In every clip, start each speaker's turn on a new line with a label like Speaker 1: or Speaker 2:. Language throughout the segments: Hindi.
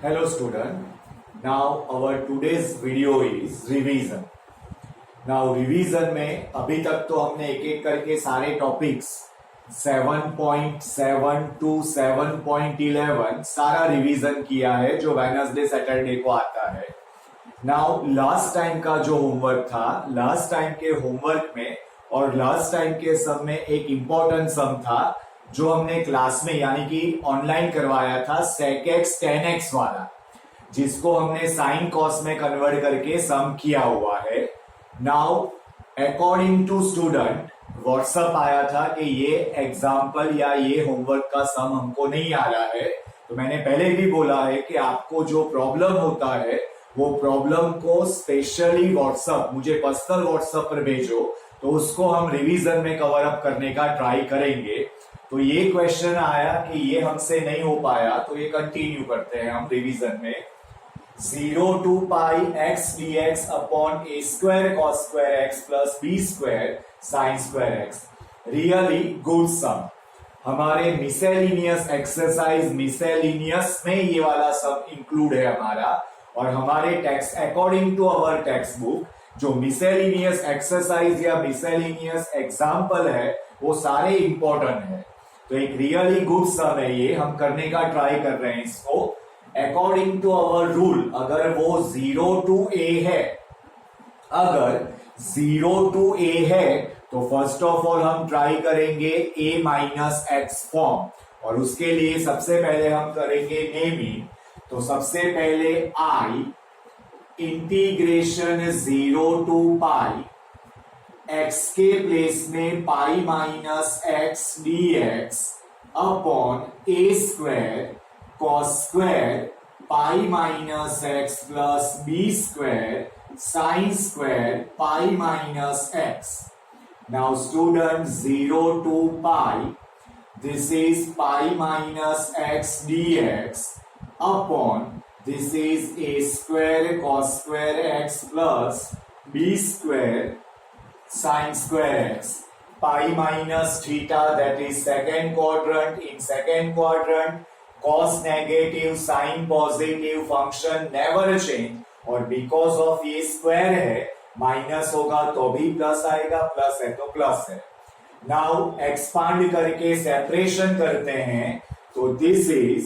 Speaker 1: Hello student. Now our today's video is revision. Now revision में अभी तक तो हमने एक एक करके सारे टॉपिक्स 7.7 to 7.11 सारा रिवीजन किया है जो वेडनेसडे सैटरडे को आता है. नाउ लास्ट टाइम का जो होमवर्क था, लास्ट टाइम के होमवर्क में और लास्ट टाइम के सम में एक इम्पोर्टेंट सम था जो हमने क्लास में यानी कि ऑनलाइन करवाया था sec x tan x वाला, जिसको हमने साइन कॉस में कन्वर्ट करके सम किया हुआ है. Now according to student WhatsApp आया था कि ये एग्जाम्पल या ये होमवर्क का सम हमको नहीं आ रहा है. तो मैंने पहले भी बोला है कि आपको जो प्रॉब्लम होता है वो प्रॉब्लम को स्पेशली व्हाट्सएप, मुझे पर्सनल व्हाट्सएप पर भेजो तो उसको हम रिवीजन में कवर अप करने का ट्राई करेंगे. तो ये क्वेश्चन आया कि ये हमसे नहीं हो पाया तो ये कंटिन्यू करते हैं हम रिवीजन में. 0 to pi x dx upon a square cos square x plus b square sin square x. Really good sum. हमारे मिसेलिनियस एक्सरसाइज मिसेलिनियस में ये वाला सम इंक्लूड है हमारा, और हमारे text according to our text book जो मिसेलिनियस एक्सरसाइज या मिसेलिनियस एग्जाम्पल है वो सारे इंपॉर्टेंट है. तो एक रियली गुड सम है ये, हम करने का ट्राई कर रहे हैं इसको अकॉर्डिंग टू अवर रूल. अगर वो 0 to a है, अगर 0 to a है तो फर्स्ट ऑफ ऑल हम ट्राई करेंगे a माइनस एक्स फॉर्म, और उसके लिए सबसे पहले हम करेंगे नेमिंग. तो सबसे पहले I integration 0 to pi x के प्लेस में pi minus x d x upon a square cos square pi minus x plus b square sine square pi minus x. Now student 0 to pi, this is pi minus x d x upon this is a square cos square x plus b square sin square x. Pi minus theta, that is second quadrant. In second quadrant, cos negative, sin positive function never change, और because of ये square है माइनस होगा तो भी प्लस आएगा, प्लस है तो प्लस है. नाउ एक्सपांड करके सेपरेशन करते हैं तो दिस इज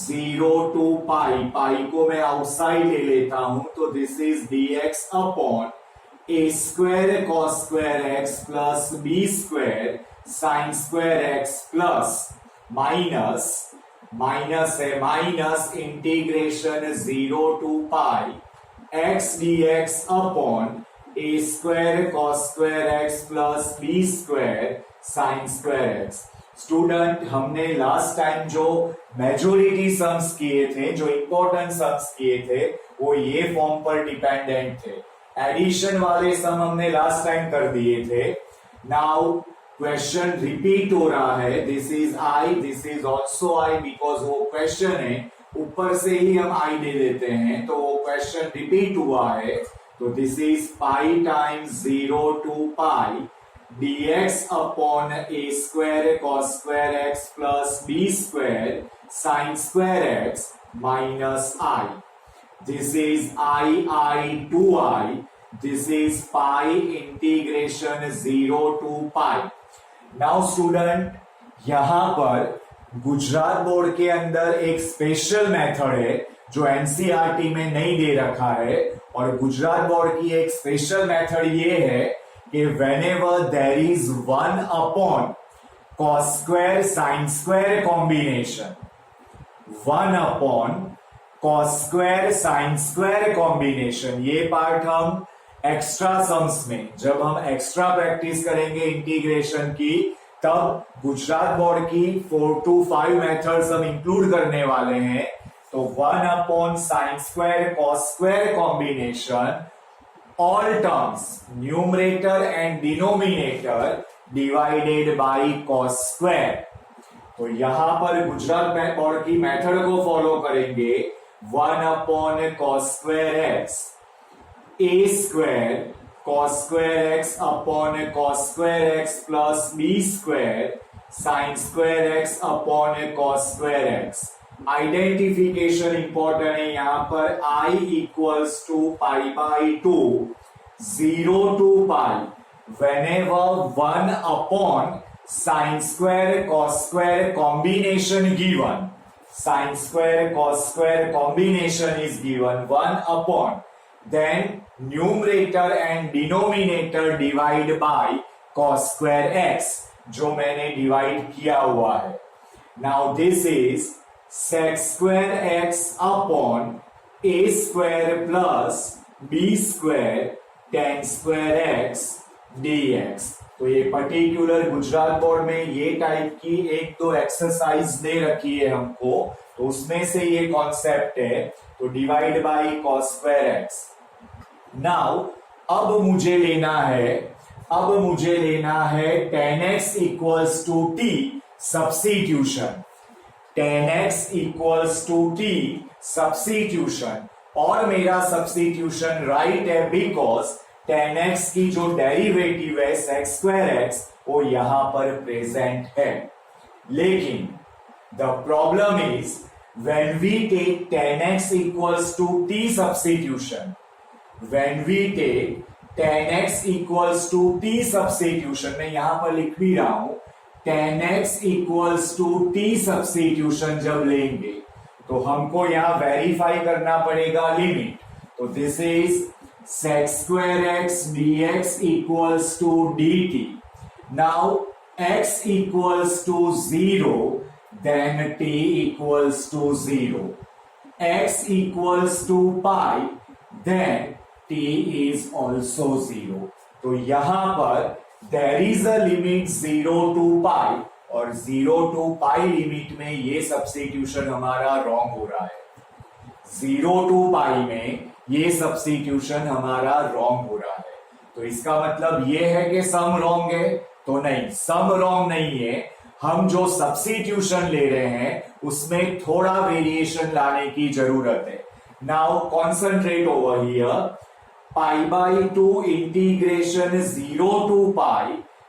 Speaker 1: 0 to पाई, पाई को मैं आउटसाइड ले लेता हूं तो this is dx upon a square cos square x plus b square sin square x plus minus है minus integration 0 to pi x dx upon a square cos square x plus b square sin square x. Student हमने लास्ट टाइम जो मेजोरिटी सम्स किए थे, जो इंपॉर्टेंट सम्स किए थे वो ये फॉर्म पर डिपेंडेंट थे. एडिशन वाले सम हमने लास्ट टाइम कर दिए थे. नाउ क्वेश्चन रिपीट हो रहा है. This is I, this is also I, because वो क्वेश्चन है ऊपर से ही हम आई दे देते हैं तो वो क्वेश्चन रिपीट हुआ है. तो this is pi times 0 to pi dx upon a square cos square x plus b square sine square x minus I. This is I 2i. This is pi integration 0 to pi. Now student, यहां पर गुजरात बोर्ड के अंदर एक स्पेशल मेथड है जो एनसीईआरटी में नहीं दे रखा है, और गुजरात बोर्ड की एक स्पेशल मेथड ये है कि whenever there is 1 upon cos square sin square combination, 1 upon cos square sine square combination, ये पार्ट हम एक्स्ट्रा सम्स में, जब हम एक्स्ट्रा प्रैक्टिस करेंगे इंटीग्रेशन की तब गुजरात बोर्ड की 4 to 5 मेथड्स हम इंक्लूड करने वाले हैं. तो 1 upon sine square cos square combination, all terms numerator and denominator divided by cos square. तो यहां पर गुजरात बोर्ड की मेथड को फॉलो करेंगे. 1 upon cos square x, a square cos square x upon cos square x plus b square sin square x upon cos square x. Identification important है यहां पर। I equals to pi by two, 0 to pi, whenever 1 upon sin square cos square combination given, sin square cos square combination is given, 1 upon, then numerator and denominator divide by cos square x, जो मैंने डिवाइड किया हुआ है। Now this is sec square x upon a square plus b square tan square x dx। तो ये पर्टिकुलर गुजरात बोर्ड में ये टाइप की एक दो एक्सरसाइज दे रखी है हमको, तो उसमें से ये कॉन्सेप्ट है। तो divide by cos square x। Now अब मुझे लेना है tan x equals to t substitution, tan x equals to t substitution. और मेरा सब्स्टिट्यूशन राइट है बिकॉज tan x की जो डेरिवेटिव है sec square x वो यहां पर प्रेजेंट है। लेकिन the problem is when we take tan x equals to t substitution, when we take tan x equals to t substitution, मैं यहां पर लिख भी रहा हूं, tan x equals to t substitution जब लेंगे तो हमको यहां वेरीफाई करना पड़ेगा लिमिट। तो this is sec square x dx equals to dt। now x equals to 0, then t equals to 0, x equals to pi, then t is also 0। तो यहां पर there is a limit 0 to pi, और 0 to pi लिमिट में ये सब्स्टिट्यूशन हमारा रॉन्ग हो रहा है। 0 to pi में ये सब्स्टिट्यूशन हमारा रॉन्ग हो रहा है। तो इसका मतलब ये है कि सम रॉन्ग है? तो नहीं, सम रॉन्ग नहीं है। हम जो सब्स्टिट्यूशन ले रहे हैं उसमें थोड़ा वेरिएशन लाने की जरूरत है। Now concentrate over here. Pi by to integration 0 to pi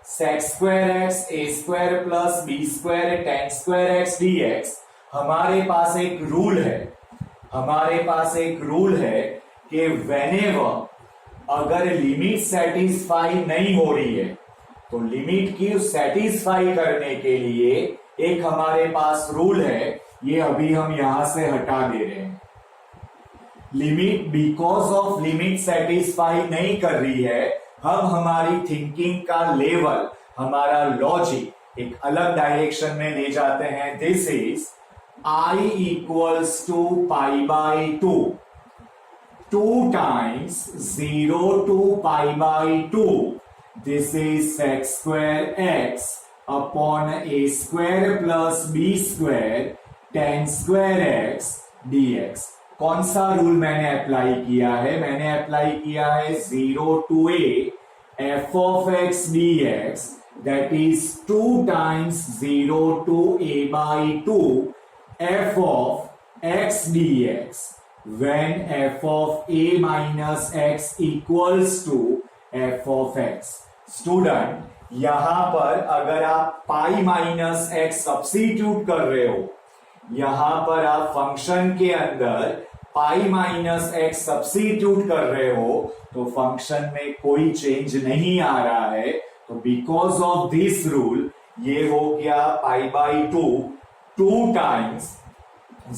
Speaker 1: sec square x a square plus b square tan square x dx। हमारे पास एक रूल है कि whenever अगर लिमिट सेटिस्फाई नहीं हो रही है तो लिमिट की सेटिस्फाई करने के लिए एक हमारे पास रूल है, ये अभी हम यहां से हटा दे रहे हैं। Limit because of limit satisfy नहीं कर रही है, हम हमारी थिंकिंग का लेवल, हमारा लॉजिक एक अलग डायरेक्शन में ले जाते हैं। This is I equals to pi by two, 2 times 0 to pi by 2, this is sec square x upon a square plus b square tan square x dx। कौन सा रूल मैंने अप्लाई किया है? मैंने अप्लाई किया है 0 to a f of x dx, that is 2 times 0 to a by 2 f of x dx, when f of a minus x equals to f of x। Student, यहां पर अगर आप पाई माइनस एक्स सब्स्टिट्यूट कर रहे हो, यहां पर आप फंक्शन के अंदर पाई माइनस एक्स सब्स्टिट्यूट कर रहे हो तो फंक्शन में कोई चेंज नहीं आ रहा है। तो बिकॉज ऑफ दिस रूल ये हो गया पाई by two, 2 times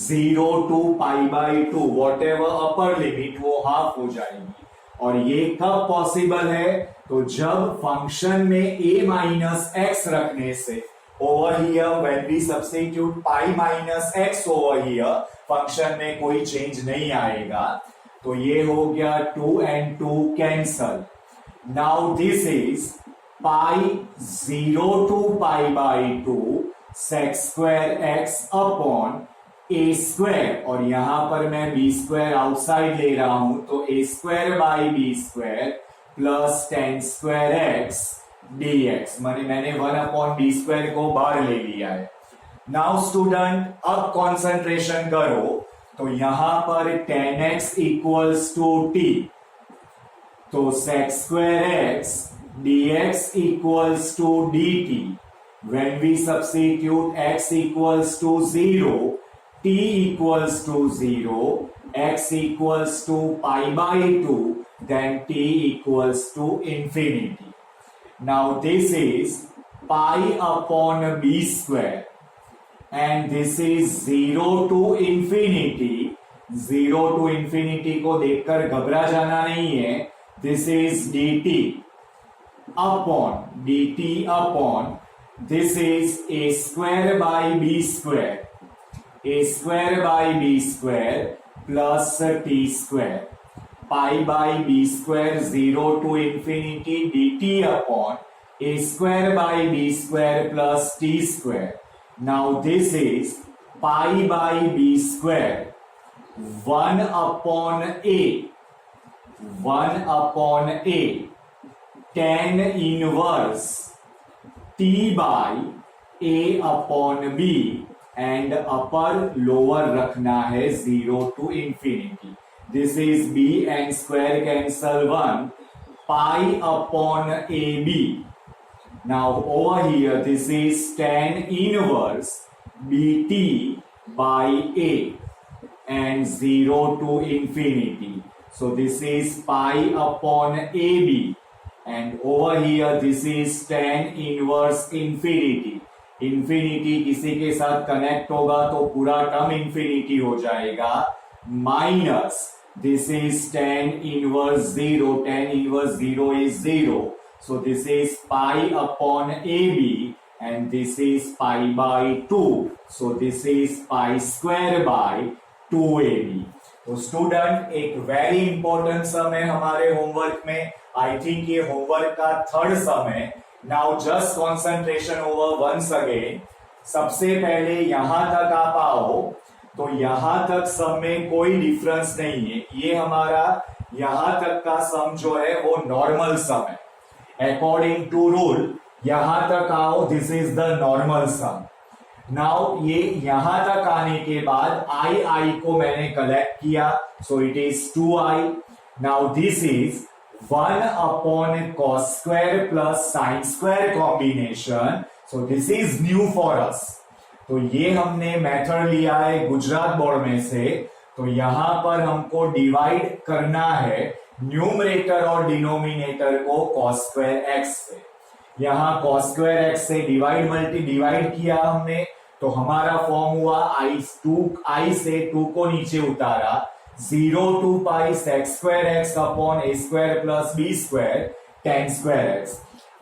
Speaker 1: 0 to pi by to, what ever upper limit वो हाफ हो जाएगी। और ये कब पॉसिबल है? तो जब फंक्शन में a माइनस एक्स रखने से, over here when we substitute pi minus x over here, function में कोई चेंज नहीं आएगा। तो ये हो गया 2 and 2 cancel. Now this is pi 0 to pi by two sec square x upon a square, और यहां पर मैं बी स्क्वायर आउटसाइड ले रहा हूं तो a square by b square plus ten square x dx। मैंने 1 अपॉन बी स्क्वायर को बाहर ले लिया है। नाउ स्टूडेंट, अब कॉन्सेंट्रेशन करो तो यहां पर tan x equals to t, तो sec square x dx equals to dt। When we substitute x equals to 0, t t equals to 0, x equals to pi by 2, then t equals to infinity. Now this is pi upon b square and this is 0 to infinity. 0 to infinity को देखकर घबरा जाना नहीं है. This is dt upon this is a square by b square. A square by b square plus t square. Pi by b square 0 to infinity dt upon a square by b square plus t square. Now this is pi by b square 1 upon a 10 inverse t by a upon b and upper lower रखना है 0 to infinity. This is b and square cancel 1, pi upon ab. Now over here this is tan inverse bt by a and 0 to infinity. So this is pi upon ab and over here this is tan inverse infinity. Infinity किसी के साथ कनेक्ट होगा तो पूरा टर्म infinity हो जाएगा, minus this is tan inverse 0. Tan inverse 0 is 0. So this is pi upon AB and this is pi by 2. So this is pi square by 2AB. तो स्टूडेंट एक वेरी इंपॉर्टेंट सम है हमारे होमवर्क में. आई थिंक ये होमवर्क का थर्ड सम है. Now just concentration over once again. सबसे पहले यहां तक आप आओ तो यहां तक सम में कोई डिफरेंस नहीं है. ये हमारा यहां तक का सम जो है वो नॉर्मल सम है. अकॉर्डिंग टू रूल यहां तक आओ, this is the normal sum. Now ये यहां तक आने के बाद आई को मैंने कलेक्ट किया, so it is 2i. Now this is 1 upon cos square plus sine square combination. So this is new for us. तो ये हमने मेथड लिया है गुजरात बोर्ड में से. तो यहां पर हमको डिवाइड करना है न्यूमरेटर और डिनोमिनेटर को cos स्क्वायर x से. यहां cos स्क्वायर x से डिवाइड किया हमने, तो हमारा फॉर्म हुआ i से 2 को नीचे उतारा, 0 to pi sec square x upon a square plus b square tan square x.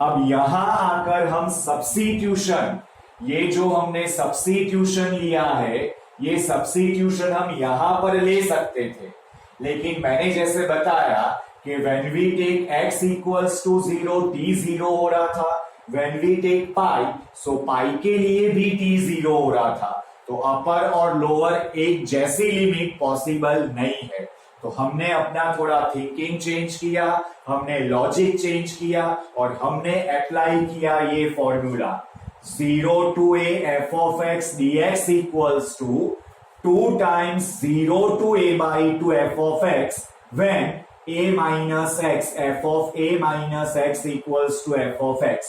Speaker 1: अब यहां आकर हम सब्स्टिट्यूशन, ये जो हमने सब्स्टिट्यूशन लिया है, ये सब्स्टिट्यूशन हम यहां पर ले सकते थे, लेकिन मैंने जैसे बताया कि when we take x equals to 0, t 0 हो रहा था. when we take pi, so pi के लिए भी t 0 हो रहा था. तो अपर और लोअर एक जैसी लिमिट पॉसिबल नहीं है. तो हमने अपना थोड़ा थिंकिंग चेंज किया, हमने लॉजिक चेंज किया और हमने अप्लाई किया ये formula 0 to a f of x dx equals to 2 times 0 to a by 2 f of x when a minus x f of a minus x equals to f of x.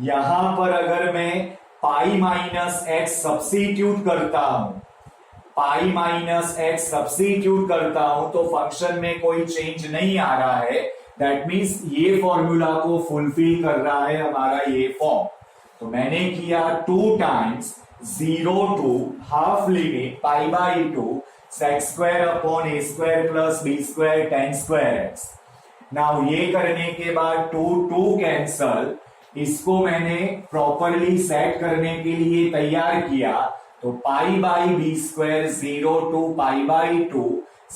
Speaker 1: यहां पर अगर मैं पाई माइनस एक्स सब्स्टिट्यूट करता हूं तो फंक्शन में कोई चेंज नहीं आ रहा है. दैट मीन्स ये फॉर्मूला को फुलफिल कर रहा है हमारा ये फॉर्म. तो मैंने किया 2 times 0 to half limit pi by 2 sec square upon a square plus b square tan square x. Now ये करने के बाद 2 कैंसल, इसको मैंने प्रॉपरली सेट करने के लिए तैयार किया. तो pi by b square 0 to pi by 2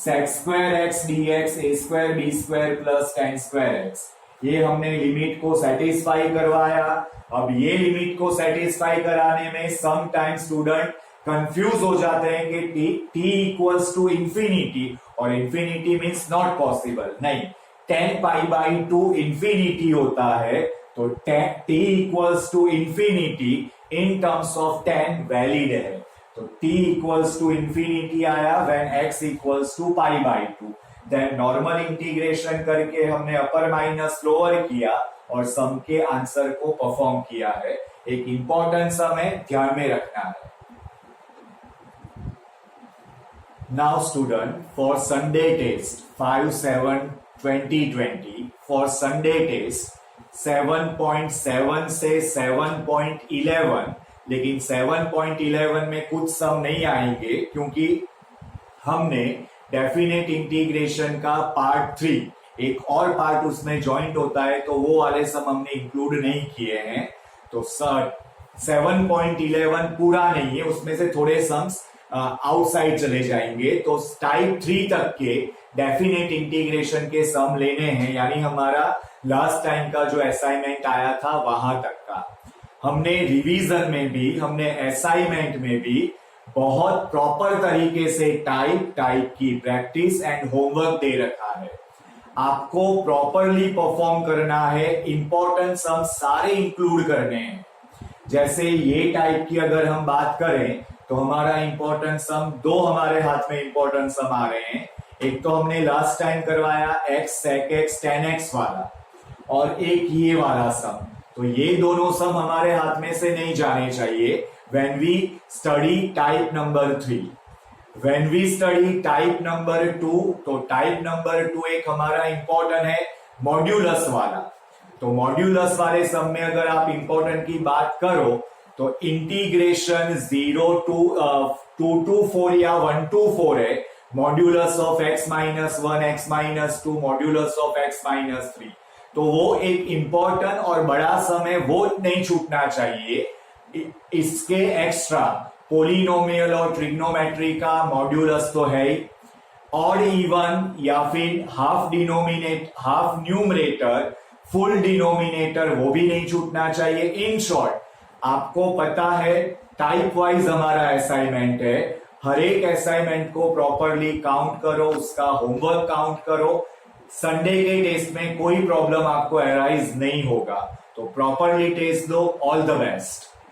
Speaker 1: sec square x dx a square b square plus tan square x. ये हमने लिमिट को सेटिस्फाई करवाया. अब ये लिमिट को सेटिस्फाई कराने में सम टाइम स्टूडेंट कंफ्यूज हो जाते हैं कि t इक्वल्स टू इंफिनिटी और इंफिनिटी मींस नॉट पॉसिबल. नहीं, tan पाई बाई 2 इंफिनिटी होता है. तो t equals to infinity in terms of tan valid है. तो t इक्वल्स टू इंफिनिटी आया when x equals to pi by 2. Then normal integration करके हमने अपर माइनस लोअर किया और सम के आंसर को परफॉर्म किया है. एक इंपॉर्टेंट सम है, ध्यान में रखना है. Now student, for Sunday test 5/7/2020 for Sunday test 7.7 से 7.11, लेकिन 7.11 में कुछ सम नहीं आएंगे क्योंकि हमने डेफिनेट इंटीग्रेशन का पार्ट 3 एक और पार्ट उसमें ज्वाइंट होता है, तो वो वाले सम हमने इंक्लूड नहीं किए हैं। तो 7.11 पूरा नहीं है, उसमें से थोड़े सम्स आउटसाइड चले जाएंगे। तो टाइप 3 तक के डेफिनेट इंटीग्रेशन के सम लेने हैं, यानी हमारा लास्ट टाइम का जो असाइनमेंट आया था वहां तक का। हमने रिवीजन में भी, हमने असाइनमेंट में भी बहुत प्रॉपर तरीके से टाइप की प्रैक्टिस एंड होमवर्क दे रखा है। आपको प्रॉपरली परफॉर्म करना है, इंपॉर्टेंट सम सारे इंक्लूड करने हैं। जैसे ये टाइप की अगर हम बात करें तो हमारा इंपॉर्टेंट सम दो हमारे हाथ में इंपॉर्टेंट सम आ रहे हैं। एक तो हमने लास्ट टाइम करवाया x sec x tan x वाला, और एक ये वाला सम। तो ये दोनों सम हमारे हाथ में से नहीं जाने चाहिए when we study type number 3। when we study type number 2, तो टाइप नंबर 2 एक हमारा इंपॉर्टेंट है मॉड्यूलस वाला। तो मॉड्यूलस वाले सम में अगर आप इंपॉर्टेंट की बात करो तो इंटीग्रेशन 0 to 2 to 4 या 1 to 4 है, modulus of x minus 1 x minus 2 modulus of x minus 3। तो वो एक इंपॉर्टेंट और बड़ा सम है, वो नहीं छूटना चाहिए। इसके एक्स्ट्रा पोलिनोमियल और ट्रिग्नोमेट्री का मॉड्यूलस तो है ही, ऑड इवन या फिर हाफ न्यूमरेटर फुल डिनोमिनेटर वो भी नहीं छूटना चाहिए। इन शॉर्ट, आपको पता है टाइप वाइज हमारा असाइनमेंट है, हर एक असाइनमेंट को प्रॉपरली काउंट करो, उसका होमवर्क काउंट करो। संडे के टेस्ट में कोई प्रॉब्लम आपको अराइज नहीं होगा। तो प्रॉपरली टेस्ट दो। All the best.